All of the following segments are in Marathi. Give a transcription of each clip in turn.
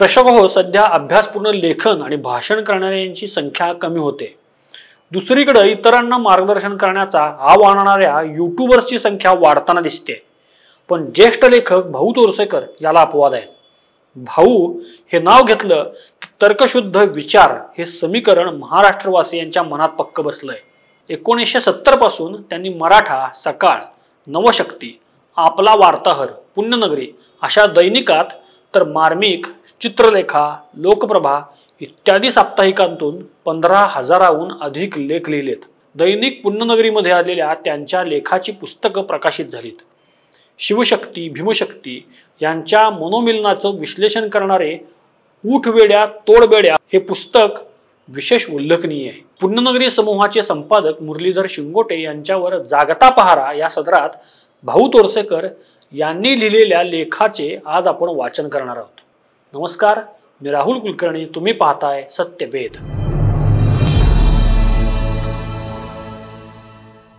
प्रेक्षक हो, सध्या अभ्यासपूर्ण लेखन आणि भाषण करणाऱ्यांची संख्या कमी होते. दुसरीकडे इतरांना मार्गदर्शन करण्याचा आव आणणाऱ्या यूट्यूबर्सची संख्या वाढताना दिसते. पण ज्येष्ठ लेखक भाऊ तोरसेकर याला अपवाद आहे. भाऊ हे नाव घेतलं की तर्कशुद्ध विचार हे समीकरण महाराष्ट्रवासियांच्या मनात पक्क बसलंय. 1970 पासून त्यांनी मराठा, सकाळ, नवशक्ती, आपला वार्ताहर, पुण्यनगरी अशा दैनिकात तर मार्मिक, चित्रलेखा, लोकप्रभा इत्यादी साप्ताहिकांतून 15,000हून अधिक लेख लिहिलेत. दैनिक पुण्यनगरीमध्ये आलेल्या त्यांच्या लेखाची पुस्तकं प्रकाशित झालीत. शिवशक्ती, भीमशक्ती यांच्या मनोमिलनाचं विश्लेषण करणारे उठवेड्या तोडवेड्या हे पुस्तक विशेष उल्लेखनीय आहे. पुण्यनगरी समूहाचे संपादक मुरलीधर शिंगोटे यांच्यावर जागता पहारा या सदरात भाऊ तोरसेकर यांनी लिहिलेल्या लेखाचे आज आपण वाचन करणार आहोत. नमस्कार, मी राहुल कुलकर्णी. तुम्ही पाहताय सत्यवेद.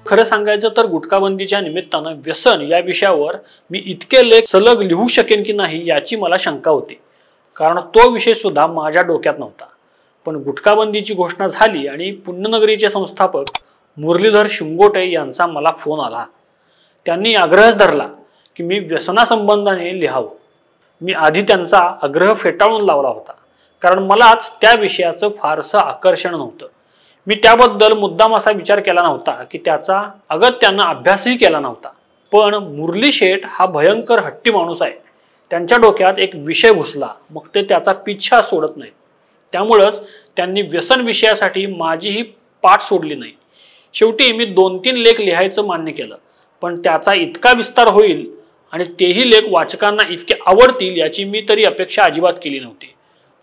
खरं सांगायचं तर गुटखाबंदीच्या निमित्तानं व्यसन या विषयावर मी इतके लेख सलग लिहू शकेन की नाही याची मला शंका होती, कारण तो विषय सुद्धा माझ्या डोक्यात नव्हता. पण गुटखाबंदीची घोषणा झाली आणि पुण्यनगरीचे संस्थापक मुरलीधर शिंगोटे यांचा मला फोन आला. त्यांनी आग्रह धरला की मी व्यसनासंबंधाने लिहावं. मी आधी त्यांचा आग्रह फेटाळून लावला होता, कारण मलाच त्या विषयाचं फारसं आकर्षण नव्हतं. मी त्याबद्दल मुद्दाम असा विचार केला नव्हता की त्याचा अगत्यानं अभ्यासही केला नव्हता. पण मुरली शेठ हा भयंकर हट्टी माणूस आहे. त्यांच्या डोक्यात एक विषय घुसला, मग ते त्याचा पिच्छा सोडत नाही. त्यामुळंच त्यांनी व्यसन विषयासाठी माझीही पाठ सोडली नाही. शेवटी मी 2-3 लेख लिहायचं मान्य केलं, पण त्याचा इतका विस्तार होईल आणि तेही लेख वाचकांना इतके आवडतील याची मी तरी अपेक्षा अजिबात केली नव्हती.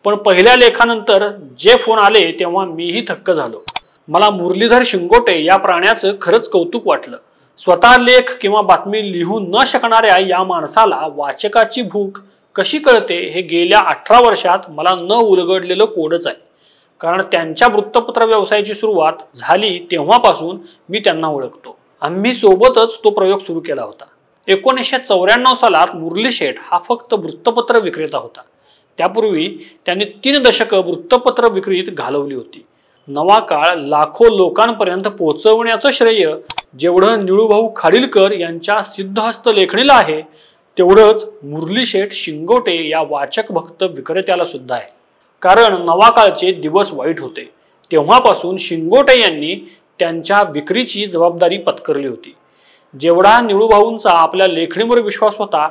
पण पहिल्या लेखानंतर जे फोन आले तेव्हा मीही थक्क झालो. मला मुरलीधर शिंगोटे या प्राण्याचं खरंच कौतुक वाटलं. स्वतः लेख किंवा बातमी लिहू न शकणाऱ्या या माणसाला वाचकाची भूक कशी कळते हे गेल्या 18 वर्षात मला न उलगडलेलं कोडच आहे. कारण त्यांच्या वृत्तपत्र व्यवसायाची सुरुवात झाली तेव्हापासून मी त्यांना ओळखतो. आम्ही सोबतच तो प्रयोग सुरू केला होता. 1994 सालात मुरली शेठ हा फक्त वृत्तपत्र विक्रेता होता. त्यापूर्वी त्यांनी 3 दशकं वृत्तपत्र विक्रीत घालवली होती. नवा काळ लाखो लोकांपर्यंत पोहोचवण्याचं श्रेय जेवढं निळूभाऊ खाडीलकर यांच्या सिद्धहस्त लेखणीला आहे, तेवढंच मुरली शेठ शिंगोटे या वाचक भक्त विक्रेत्याला सुद्धा आहे. कारण नवा काळचे दिवस वाईट होते. तेव्हापासून शिंगोटे यांनी त्यांच्या विक्रीची जबाबदारी पत्करली होती. जेवढा निळूभाऊंचा आपल्या लेखणीवर विश्वास होता,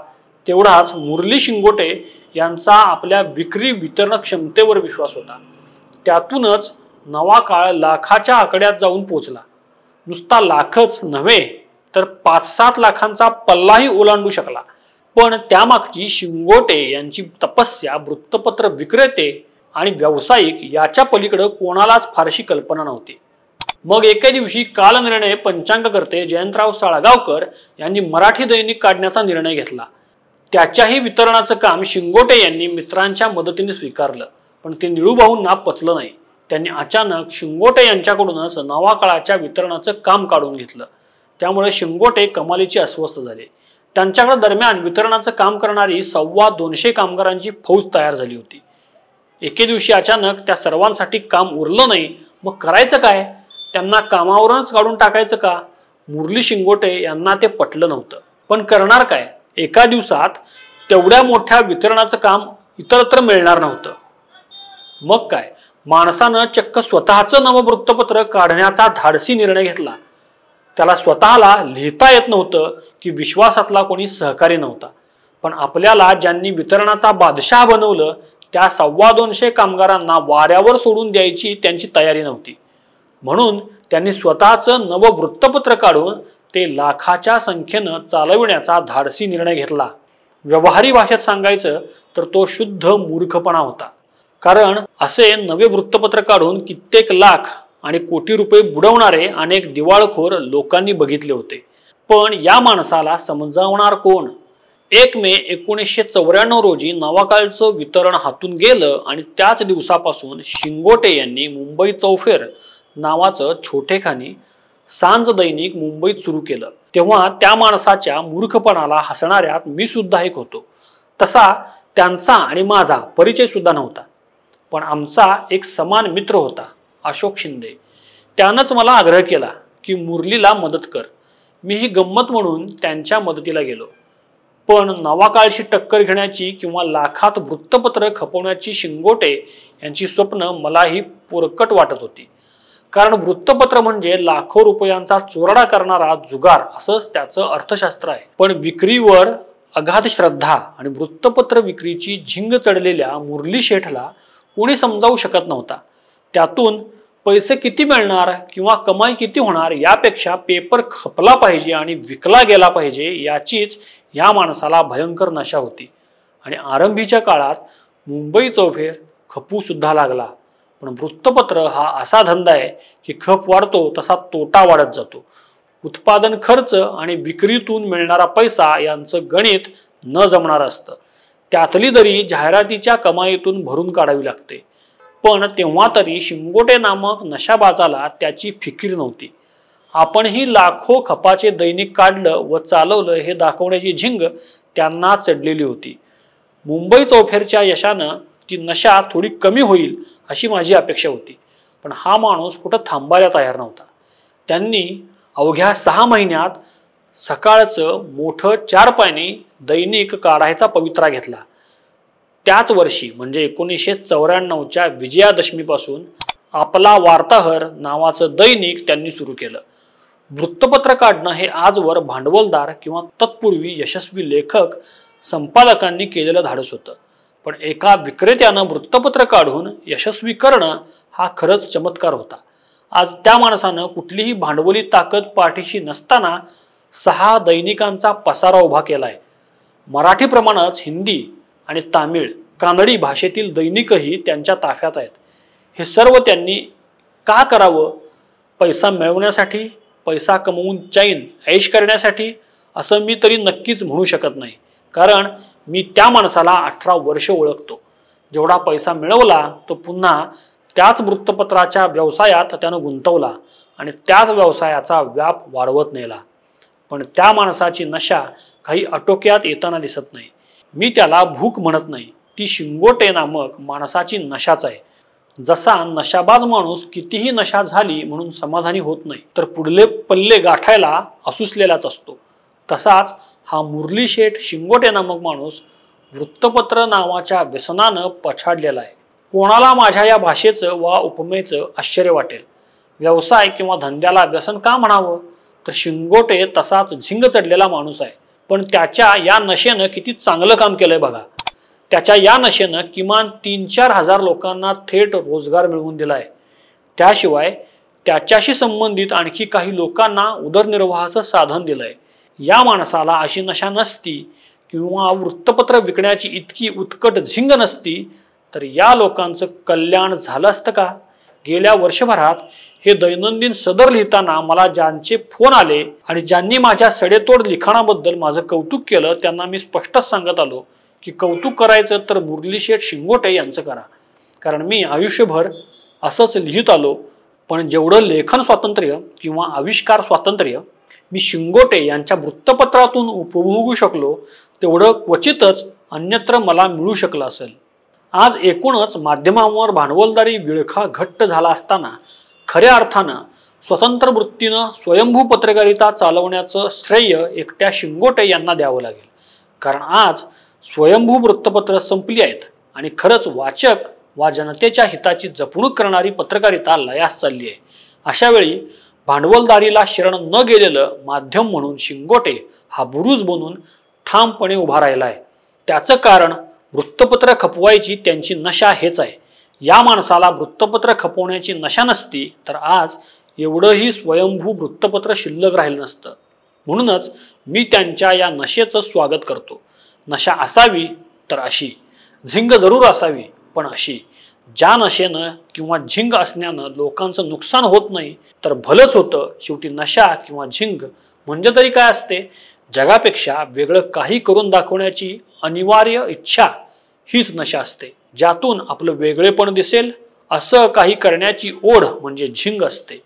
तेवढाच मुरली शिंगोटे यांचा आपल्या विक्री वितरण क्षमतेवर विश्वास होता. त्यातूनच नवा काळ लाखाच्या आकड्यात जाऊन पोचला. नुसता लाखच नव्हे तर 5-7 लाखांचा पल्लाही ओलांडू शकला. पण त्यामागची शिंगोटे यांची तपस्या वृत्तपत्र विक्रेते आणि व्यावसायिक याच्या पलीकडे कोणालाच फारशी कल्पना नव्हती. मग एके दिवशी कालनिर्णय पंचांगकर्ते जयंतराव साळगावकर यांनी मराठी दैनिक काढण्याचा निर्णय घेतला. त्याच्याही वितरणाचं काम शिंगोटे यांनी मित्रांच्या मदतीने स्वीकारलं. पण ते निळूभाऊंना पचलं नाही. त्यांनी अचानक शिंगोटे यांच्याकडूनच नवा काळाच्या वितरणाचं काम काढून घेतलं. त्यामुळे शिंगोटे कमालीचे अस्वस्थ झाले. त्यांच्याकडे दरम्यान वितरणाचं काम करणारी 225 कामगारांची फौज तयार झाली होती. एके दिवशी अचानक त्या सर्वांसाठी काम उरलं नाही. मग करायचं काय? त्यांना कामावरूनच काढून टाकायचं का? मुरली शिंगोटे यांना ते पटलं नव्हतं. पण करणार काय? एका दिवसात तेवढ्या मोठ्या वितरणाचं काम इतरत्र मिळणार नव्हतं. मग काय, माणसानं चक्क स्वतःचं नवं वृत्तपत्र काढण्याचा धाडसी निर्णय घेतला. त्याला स्वतःला लिहिता येत नव्हतं की विश्वासातला कोणी सहकारी नव्हता. पण आपल्याला ज्यांनी वितरणाचा बादशाह बनवलं त्या 225 कामगारांना वाऱ्यावर सोडून द्यायची त्यांची तयारी नव्हती. म्हणून त्यांनी स्वतःचं नवं वृत्तपत्र काढून ते लाखाच्या संख्येनं चालविण्याचा धाडसी निर्णय घेतला. व्यवहारी भाषेत सांगायचं तर तो शुद्ध मूर्खपणा होता. कारण असे नवे वृत्तपत्र काढून कित्येक लाख आणि कोटी रुपये बुडवणारे अनेक दिवाळखोर लोकांनी बघितले होते. पण या माणसाला समजावणार कोण? 1 मे 1994 रोजी नवाकाळचं वितरण हातून गेलं आणि त्याच दिवसापासून शिंगोटे यांनी मुंबई चौफेर नावाचं छोटेखानी सांज दैनिक मुंबईत सुरू केलं. तेव्हा त्या माणसाच्या मूर्खपणाला हसणाऱ्यात मी सुद्धा एक होतो. तसा त्यांचा आणि माझा परिचय सुद्धा नव्हता, पण आमचा एक समान मित्र होता, अशोक शिंदे. त्यानंच मला आग्रह केला की मुरलीला मदत कर. मी ही गंमत म्हणून त्यांच्या मदतीला गेलो. पण नवाकाळशी टक्कर घेण्याची किंवा लाखात वृत्तपत्र खपवण्याची शिंगोटे यांची स्वप्न मलाही पोरकट वाटत होती. कारण वृत्तपत्र म्हणजे लाखो रुपयांचा चोरडा करणारा जुगार असंच त्याचं अर्थशास्त्र आहे. पण विक्रीवर अगाध श्रद्धा आणि वृत्तपत्र विक्रीची झिंग चढलेल्या मुरली शेठला कोणी समजावू शकत नव्हता. त्यातून पैसे किती मिळणार किंवा कमाई किती होणार यापेक्षा पेपर खपला पाहिजे आणि विकला गेला पाहिजे याचीच या माणसाला भयंकर नशा होती. आणि आरंभीच्या काळात मुंबई चौफेर खपू सुद्धा लागला. पण वृत्तपत्र हा असा धंदा आहे की खप वाढतो तसा तोटा वाढत जातो. उत्पादन खर्च आणि विक्रीतून मिळणारा पैसा यांचं गणित न जमणार असतं. त्यातली दरी जाहिरातीच्या कमाईतून भरून काढावी लागते. पण तेव्हा तरी शिंगोटे नामक नशाबाजाला त्याची फिकीर नव्हती. आपणही लाखो खपाचे दैनिक काढलं व चालवलं हे दाखवण्याची झिंग त्यांना चढलेली होती. मुंबई चौफेरच्या यशानं ती नशा थोडी कमी होईल अशी माझी अपेक्षा होती. पण हा माणूस कुठं थांबायला तयार नव्हता. त्यांनी अवघ्या 6 महिन्यात सकाळचं मोठं 4 पानी दैनिक काढायचा पवित्रा घेतला. त्याच वर्षी म्हणजे 1994च्या विजयादशमीपासून आपला वार्ताहर नावाचं दैनिक त्यांनी सुरू केलं. वृत्तपत्र काढणं हे आजवर भांडवलदार किंवा तत्पूर्वी यशस्वी लेखक संपादकांनी केलेलं धाडस होतं. पण एका विक्रेत्यानं वृत्तपत्र काढून यशस्वी करणं हा खरंच चमत्कार होता. आज त्या माणसानं कुठलीही भांडवली ताकद पाठीशी नसताना 6 दैनिकांचा पसारा उभा केलाय. मराठीप्रमाणेच हिंदी आणि तामिळ, कानडी भाषेतील दैनिकही त्यांच्या ताफ्यात आहेत. हे सर्व त्यांनी का करावं? पैसा मिळवण्यासाठी, पैसा कमवून चैन ऐश करण्यासाठी असं मी तरी नक्कीच म्हणू शकत नाही. कारण मी त्या माणसाला 18 वर्ष ओळखतो. जेवढा पैसा मिळवला तो पुन्हा त्याच वृत्तपत्राच्या व्यवसायात त्यानं गुंतवला आणि त्याच व्यवसायाचा व्याप वाढवत नेला. पण त्या माणसाची नशा काही आटोक्यात येताना दिसत नाही. मी त्याला भूक म्हणत नाही, ती शिंगोटे नामक माणसाची नशाच आहे. जसा नशाबाज माणूस कितीही नशा झाली म्हणून समाधानी होत नाही, तर पुढले पल्ले गाठायला असूसलेलाच असतो, तसाच हा मुरली शेठ शिंगोटे नामक माणूस वृत्तपत्र नावाच्या व्यसनानं पछाडलेला आहे. कोणाला माझ्या या भाषेचं वा उपमेचं आश्चर्य वाटेल. व्यवसाय किंवा धंद्याला व्यसन का म्हणावं? तर शिंगोटे तसाच झिंग चढलेला माणूस आहे. पण त्याच्या या नशेनं किती चांगलं काम केलंय बघा. त्याच्या या नशेनं किमान 3-4 हजार लोकांना थेट रोजगार मिळवून दिलाय. त्याशिवाय त्याच्याशी संबंधित आणखी काही लोकांना उदरनिर्वाहाचं साधन दिलंय. या माणसाला अशी नशा नसती किंवा वृत्तपत्र विकण्याची इतकी उत्कट झिंग नसती तर या लोकांचं कल्याण झालं असतं का? गेल्या वर्षभरात हे दैनंदिन सदर लिहिताना मला ज्यांचे फोन आले आणि ज्यांनी माझ्या सडेतोड लिखाणाबद्दल माझं कौतुक केलं त्यांना मी स्पष्टच सांगत आलो की कौतुक करायचं तर मुरली शेठ शिंगोटे यांचं करा. कारण मी आयुष्यभर असंच लिहित आलो. पण जेवढं लेखन स्वातंत्र्य किंवा आविष्कार स्वातंत्र्य मी शिंगोटे यांच्या वृत्तपत्रातून उपभोगू शकलो तेवढं क्वचितच अन्यत्र मला मिळू शकलं असेल. आज एकूणच माध्यमांवर भांडवलदारी विळखा घट्ट झाला असताना खऱ्या अर्थानं स्वतंत्र वृत्तीनं स्वयंभू पत्रकारिता चालवण्याचं श्रेय एकट्या शिंगोटे यांना द्यावं लागेल. कारण आज स्वयंभू वृत्तपत्र संपली आहेत आणि खरंच वाचक वा जनतेच्या हिताची जपणूक करणारी पत्रकारिता लयास चालली आहे. अशा वेळी भांडवलदारीला शरण न गेलेलं माध्यम म्हणून शिंगोटे हा बुरुज बनून ठामपणे उभा राहिला आहे. त्याचं कारण वृत्तपत्र खपवायची त्यांची नशा हेच आहे. या माणसाला वृत्तपत्र खपवण्याची नशा नसती तर आज एवढंही स्वयंभू वृत्तपत्र शिल्लक राहिलं नसतं. म्हणूनच मी त्यांच्या या नशेचं स्वागत करतो. नशा असावी तर अशी, झिंग जरूर असावी पण अशी, ज्या नशेनं किंवा झिंग असण्यानं लोकांचं नुकसान होत नाही तर भलंच होतं. शेवटी नशा किंवा झिंग म्हणजे तरी काय असते? जगापेक्षा वेगळं काही करून दाखवण्याची अनिवार्य इच्छा हीच नशा असते. ज्यातून आपलं वेगळेपण दिसेल असं काही करण्याची ओढ म्हणजे झिंग असते.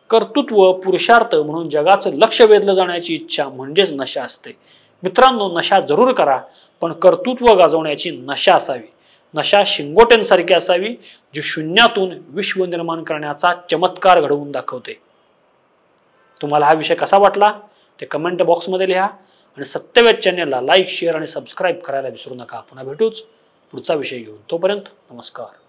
कर्तृत्व पुरुषार्थ म्हणून जगाचं लक्ष वेधलं जाण्याची इच्छा म्हणजेच नशा असते. मित्रांनो, नशा जरूर करा, पण कर्तृत्व गाजवण्याची नशा असावी. नशा शिंगोटेंसारखी असावी, जी शून्यातून विश्व निर्माण करण्याचा चमत्कार घडवून दाखवते. तुम्हाला हा विषय कसा वाटला ते कमेंट बॉक्समध्ये लिहा आणि सत्यवेद चॅनेलला लाईक, शेअर आणि सबस्क्राईब करायला विसरू नका. पुन्हा भेटूच पुढचा विषय घेऊन. तोपर्यंत नमस्कार.